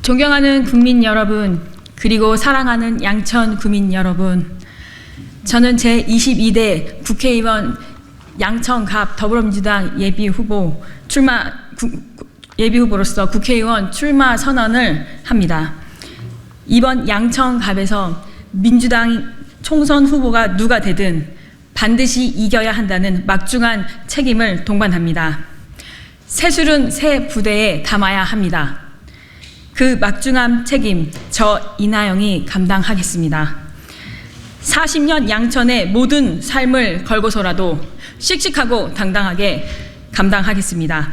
존경하는 국민 여러분, 그리고 사랑하는 양천 구민 여러분, 저는 제22대 국회의원 양천갑 더불어민주당 예비후보로서 국회의원 출마 선언을 합니다. 이번 양천갑에서 민주당 총선 후보가 누가 되든 반드시 이겨야 한다는 막중한 책임을 동반합니다. 새술은 새 부대에 담아야 합니다. 그 막중한 책임, 저 이나영이 감당하겠습니다. 40년 양천의 모든 삶을 걸고서라도 씩씩하고 당당하게 감당하겠습니다.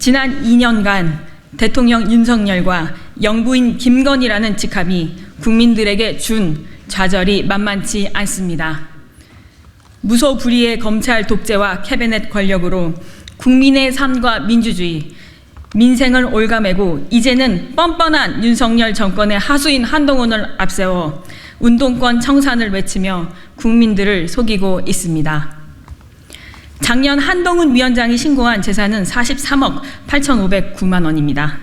지난 2년간 대통령 윤석열과 영부인 김건희라는 직함이 국민들에게 준 좌절이 만만치 않습니다. 무소불위의 검찰 독재와 캐비넷 권력으로 국민의 삶과 민주주의, 민생을 올가매고 이제는 뻔뻔한 윤석열 정권의 하수인 한동훈을 앞세워 운동권 청산을 외치며 국민들을 속이고 있습니다. 작년 한동훈 위원장이 신고한 재산은 43억 8,509만 원입니다.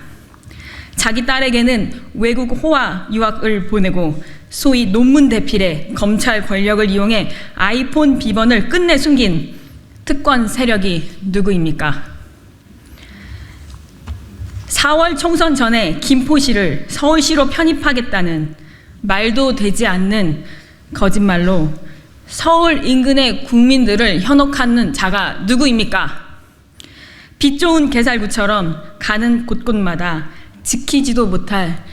자기 딸에게는 외국 호화 유학을 보내고 소위 논문 대필에 검찰 권력을 이용해 아이폰 비번을 끝내 숨긴 특권 세력이 누구입니까? 4월 총선 전에 김포시를 서울시로 편입하겠다는 말도 되지 않는 거짓말로 서울 인근의 국민들을 현혹하는 자가 누구입니까? 빛 좋은 개살구처럼 가는 곳곳마다 지키지도 못할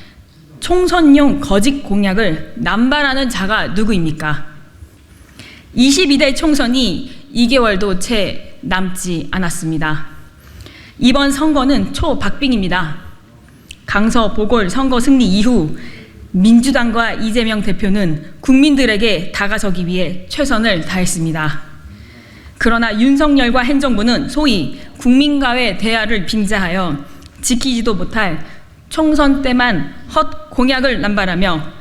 총선용 거짓 공약을 남발하는 자가 누구입니까? 22대 총선이 2개월도 채 남지 않았습니다. 이번 선거는 초박빙입니다. 강서 보궐선거 승리 이후 민주당과 이재명 대표는 국민들에게 다가서기 위해 최선을 다했습니다. 그러나 윤석열과 행정부는 소위 국민과의 대화를 빙자하여 지키지도 못할 총선 때만 헛 공약을 남발하며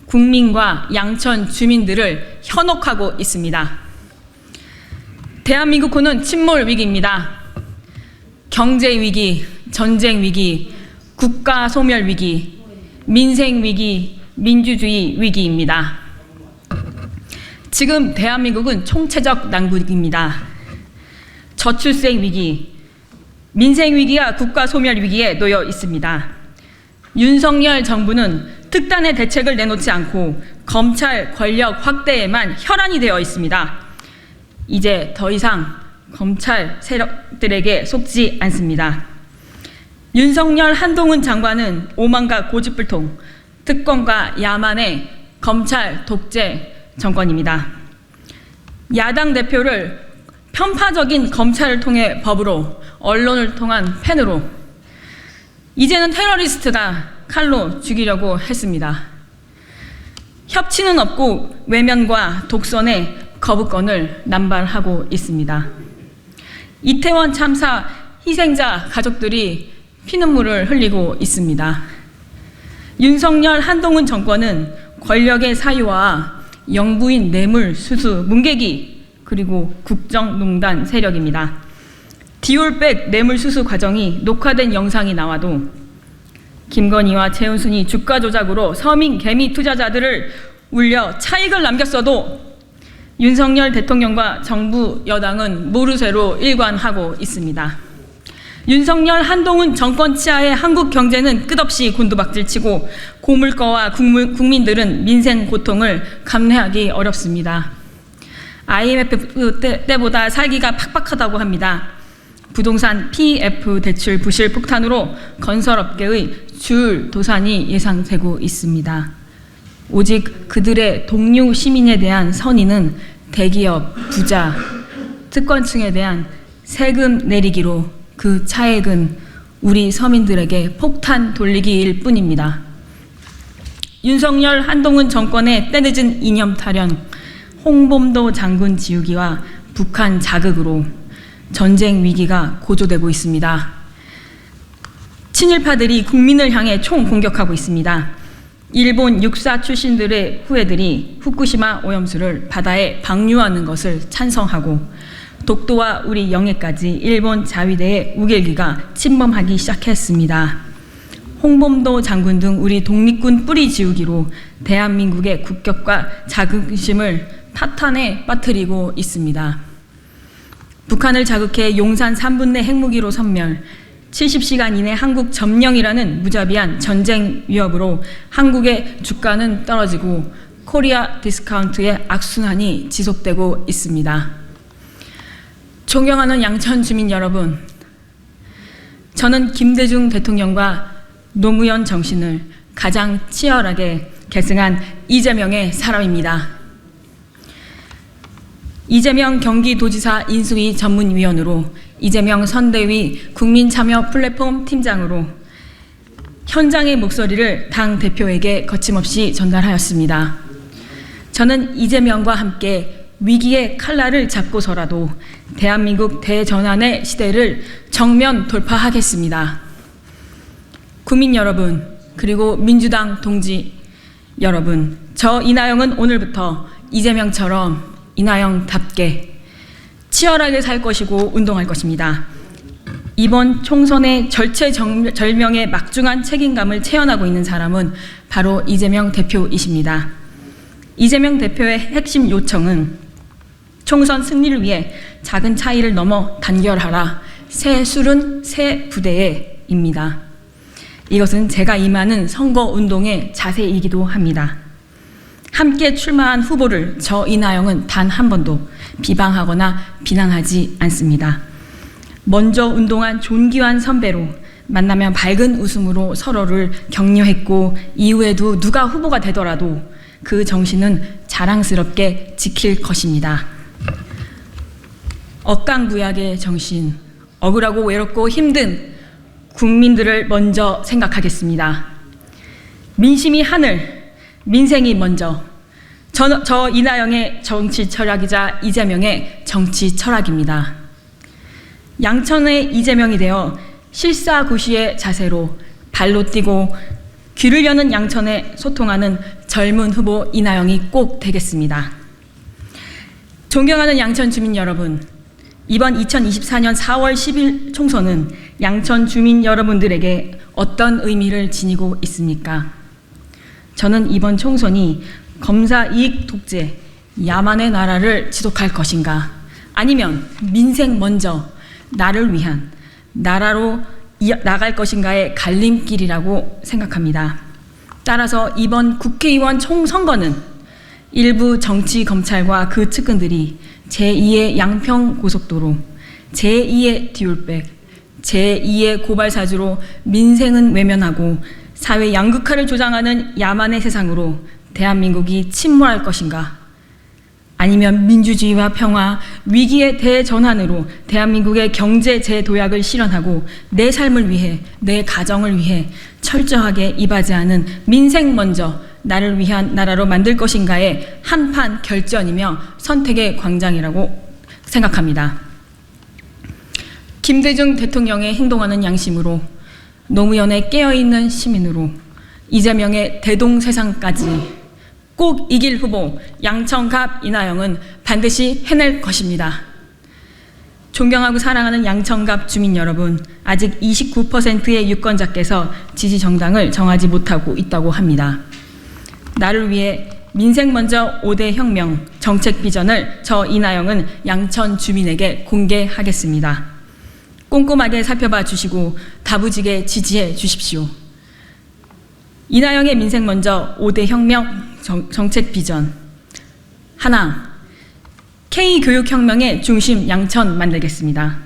국민과 양천 주민들을 현혹하고 있습니다. 대한민국은 침몰 위기입니다. 경제 위기, 전쟁 위기, 국가 소멸 위기, 민생 위기, 민주주의 위기입니다. 지금 대한민국은 총체적 난국입니다. 저출생 위기, 민생 위기와 국가 소멸 위기에 놓여 있습니다. 윤석열 정부는 특단의 대책을 내놓지 않고 검찰 권력 확대에만 혈안이 되어 있습니다. 이제 더 이상 검찰 세력들에게 속지 않습니다. 윤석열 한동훈 장관은 오만과 고집불통, 특권과 야만의 검찰 독재 정권입니다. 야당 대표를 편파적인 검찰을 통해 법으로, 언론을 통한 펜으로, 이제는 테러리스트다 칼로 죽이려고 했습니다. 협치는 없고 외면과 독선의 거부권을 남발하고 있습니다. 이태원 참사 희생자 가족들이 피눈물을 흘리고 있습니다. 윤석열 한동훈 정권은 권력의 사유와 영부인 뇌물 수수 뭉개기 그리고 국정농단 세력입니다. 디올백 뇌물 수수 과정이 녹화된 영상이 나와도 김건희와 최은순이 주가 조작으로 서민 개미 투자자들을 울려 차익을 남겼어도 윤석열 대통령과 정부 여당은 모르쇠로 일관하고 있습니다. 윤석열 한동훈 정권 치하의 한국 경제는 끝없이 곤두박질치고 고물가와 국민들은 민생 고통을 감내하기 어렵습니다. IMF 때보다 살기가 팍팍하다고 합니다. 부동산 PF 대출 부실 폭탄으로 건설업계의 줄 도산이 예상되고 있습니다. 오직 그들의 동료 시민에 대한 선의는 대기업, 부자, 특권층에 대한 세금 내리기로 그 차액은 우리 서민들에게 폭탄 돌리기일 뿐입니다. 윤석열 한동훈 정권의 때늦은 이념 타령, 홍범도 장군 지우기와 북한 자극으로 전쟁 위기가 고조되고 있습니다. 친일파들이 국민을 향해 총 공격하고 있습니다. 일본 육사 출신들의 후예들이 후쿠시마 오염수를 바다에 방류하는 것을 찬성하고 독도와 우리 영해까지 일본 자위대의 우길기가 침범하기 시작했습니다. 홍범도 장군 등 우리 독립군 뿌리 지우기로 대한민국의 국격과 자긍심을 파탄에 빠뜨리고 있습니다. 북한을 자극해 용산 3분내 핵무기로 섬멸, 70시간 이내 한국 점령이라는 무자비한 전쟁 위협으로 한국의 주가는 떨어지고 코리아 디스카운트의 악순환이 지속되고 있습니다. 존경하는 양천 주민 여러분, 저는 김대중 대통령과 노무현 정신을 가장 치열하게 계승한 이재명의 사람입니다. 이재명 경기도지사 인수위 전문위원으로, 이재명 선대위 국민참여 플랫폼 팀장으로 현장의 목소리를 당 대표에게 거침없이 전달하였습니다. 저는 이재명과 함께 위기의 칼날을 잡고서라도 대한민국 대전환의 시대를 정면 돌파하겠습니다. 국민 여러분, 그리고 민주당 동지 여러분, 저 이나영은 오늘부터 이재명처럼 이나영답게 치열하게 살 것이고 운동할 것입니다. 이번 총선의 절체절명의 막중한 책임감을 체현하고 있는 사람은 바로 이재명 대표이십니다. 이재명 대표의 핵심 요청은 총선 승리를 위해 작은 차이를 넘어 단결하라, 새 술은 새 부대에입니다. 이것은 제가 임하는 선거운동의 자세이기도 합니다. 함께 출마한 후보를 저 이나영은 단 한 번도 비방하거나 비난하지 않습니다. 먼저 운동한 존귀한 선배로 만나면 밝은 웃음으로 서로를 격려했고, 이후에도 누가 후보가 되더라도 그 정신은 자랑스럽게 지킬 것입니다. 억강부약의 정신, 억울하고 외롭고 힘든 국민들을 먼저 생각하겠습니다. 민심이 하늘, 민생이 먼저. 저 이나영의 정치 철학이자 이재명의 정치 철학입니다. 양천의 이재명이 되어 실사구시의 자세로 발로 뛰고 귀를 여는 양천에 소통하는 젊은 후보 이나영이 꼭 되겠습니다. 존경하는 양천 주민 여러분, 이번 2024년 4월 10일 총선은 양천 주민 여러분들에게 어떤 의미를 지니고 있습니까? 저는 이번 총선이 검사 이익 독재, 야만의 나라를 지속할 것인가, 아니면 민생 먼저 나를 위한 나라로 나갈 것인가의 갈림길이라고 생각합니다. 따라서 이번 국회의원 총선거는 일부 정치 검찰과 그 측근들이 제2의 양평고속도로, 제2의 디올백, 제2의 고발사주로 민생은 외면하고 사회 양극화를 조장하는 야만의 세상으로 대한민국이 침몰할 것인가, 아니면 민주주의와 평화, 위기의 대전환으로 대한민국의 경제 재도약을 실현하고 내 삶을 위해, 내 가정을 위해 철저하게 이바지하는 민생 먼저 나를 위한 나라로 만들 것인가의 한판 결전이며 선택의 광장이라고 생각합니다. 김대중 대통령의 행동하는 양심으로, 노무현의 깨어있는 시민으로, 이재명의 대동세상까지 꼭 이길 후보 양천갑 이나영은 반드시 해낼 것입니다. 존경하고 사랑하는 양천갑 주민 여러분, 아직 29%의 유권자께서 지지 정당을 정하지 못하고 있다고 합니다. 나를 위해 민생 먼저 5대 혁명 정책 비전을 저 이나영은 양천 주민에게 공개하겠습니다. 꼼꼼하게 살펴봐 주시고 다부지게 지지해 주십시오. 이나영의 민생 먼저 5대 혁명 정책 비전. 하나, K교육혁명의 중심 양천 만들겠습니다.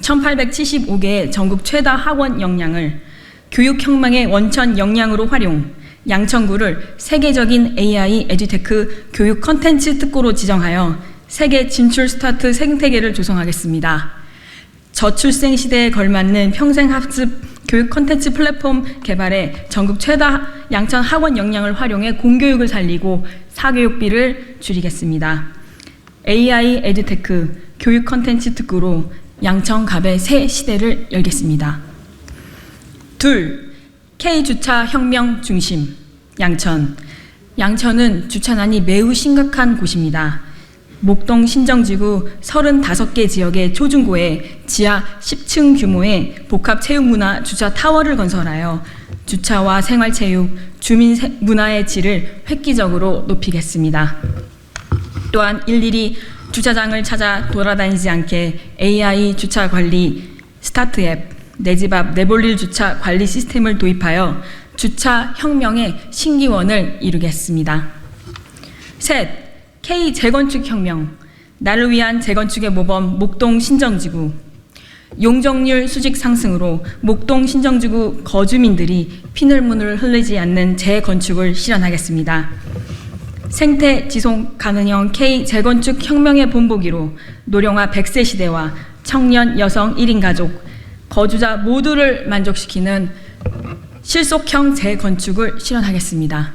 1875개의 전국 최다 학원 역량을 교육혁명의 원천 역량으로 활용, 양천구를 세계적인 AI 에듀테크 교육 컨텐츠 특구로 지정하여 세계 진출 스타트 생태계를 조성하겠습니다. 저출생 시대에 걸맞는 평생학습 교육 콘텐츠 플랫폼 개발에 전국 최다 양천 학원 역량을 활용해 공교육을 살리고 사교육비를 줄이겠습니다. AI 에듀테크 교육 콘텐츠 특구로 양천갑의 새 시대를 열겠습니다. 둘, K주차 혁명 중심 양천. 양천은 주차난이 매우 심각한 곳입니다. 목동 신정지구 35개 지역의 초중고에 지하 10층 규모의 복합체육문화 주차 타워를 건설하여 주차와 생활체육, 주민 문화의 질을 획기적으로 높이겠습니다. 또한 일일이 주차장을 찾아 돌아다니지 않게 AI 주차 관리 스타트 앱, 내 집 앞 내볼일 주차 관리 시스템을 도입하여 주차 혁명의 신기원을 이루겠습니다. 셋, K 재건축 혁명, 나를 위한 재건축의 모범 목동 신정지구. 용적률 수직 상승으로 목동 신정지구 거주민들이 피눈물을 흘리지 않는 재건축을 실현하겠습니다. 생태 지속 가능형 K 재건축 혁명의 본보기로 노령화 100세 시대와 청년 여성 1인 가족, 거주자 모두를 만족시키는 실속형 재건축을 실현하겠습니다.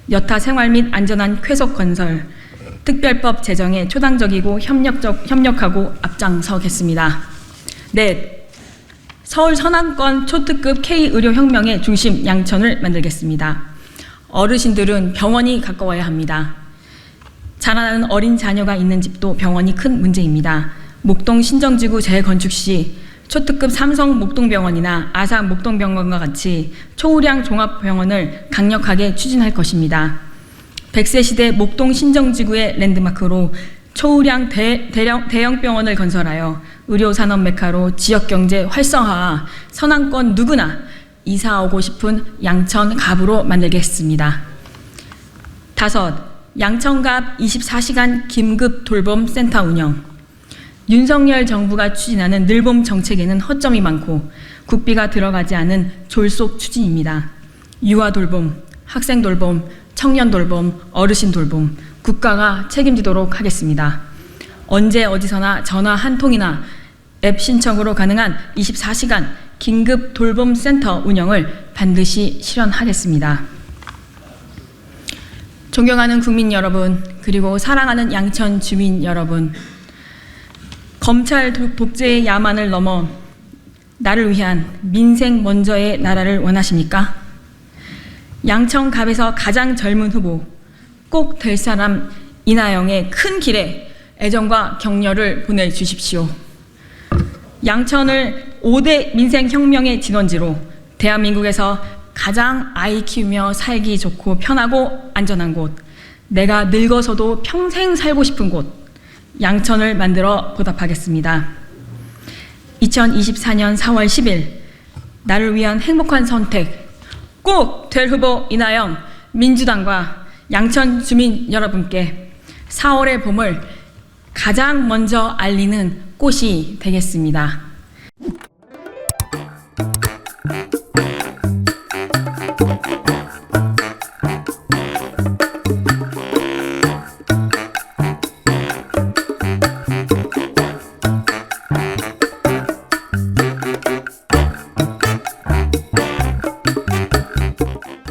여타 생활 및 안전한 쾌속 건설, 특별법 제정에 초당적이고 협력하고 앞장서겠습니다. 넷, 서울 서남권 초특급 K의료혁명의 중심 양천을 만들겠습니다. 어르신들은 병원이 가까워야 합니다. 자라나는 어린 자녀가 있는 집도 병원이 큰 문제입니다. 목동 신정지구 재건축 시 초특급 삼성 목동병원이나 아산 목동병원과 같이 초우량 종합병원을 강력하게 추진할 것입니다. 100세 시대 목동 신정지구의 랜드마크로 초우량 대형 병원을 건설하여 의료산업 메카로 지역경제 활성화와 서남권 누구나 이사 오고 싶은 양천 갑으로 만들겠습니다. 다섯, 양천갑 24시간 긴급 돌봄 센터 운영. 윤석열 정부가 추진하는 늘봄 정책에는 허점이 많고 국비가 들어가지 않은 졸속 추진입니다. 유아 돌봄, 학생 돌봄, 청년 돌봄, 어르신 돌봄, 국가가 책임지도록 하겠습니다. 언제 어디서나 전화 한 통이나 앱 신청으로 가능한 24시간 긴급 돌봄 센터 운영을 반드시 실현하겠습니다. 존경하는 국민 여러분, 그리고 사랑하는 양천 주민 여러분, 검찰 독재의 야만을 넘어 나를 위한 민생 먼저의 나라를 원하십니까? 양천갑에서 가장 젊은 후보, 꼭 될 사람 이나영의 큰 길에 애정과 격려를 보내주십시오. 양천을 5대 민생혁명의 진원지로 대한민국에서 가장 아이 키우며 살기 좋고 편하고 안전한 곳, 내가 늙어서도 평생 살고 싶은 곳, 양천을 만들어 보답하겠습니다. 2024년 4월 10일 나를 위한 행복한 선택 꼭 될 후보 이나영, 민주당과 양천 주민 여러분께 4월의 봄을 가장 먼저 알리는 꽃이 되겠습니다.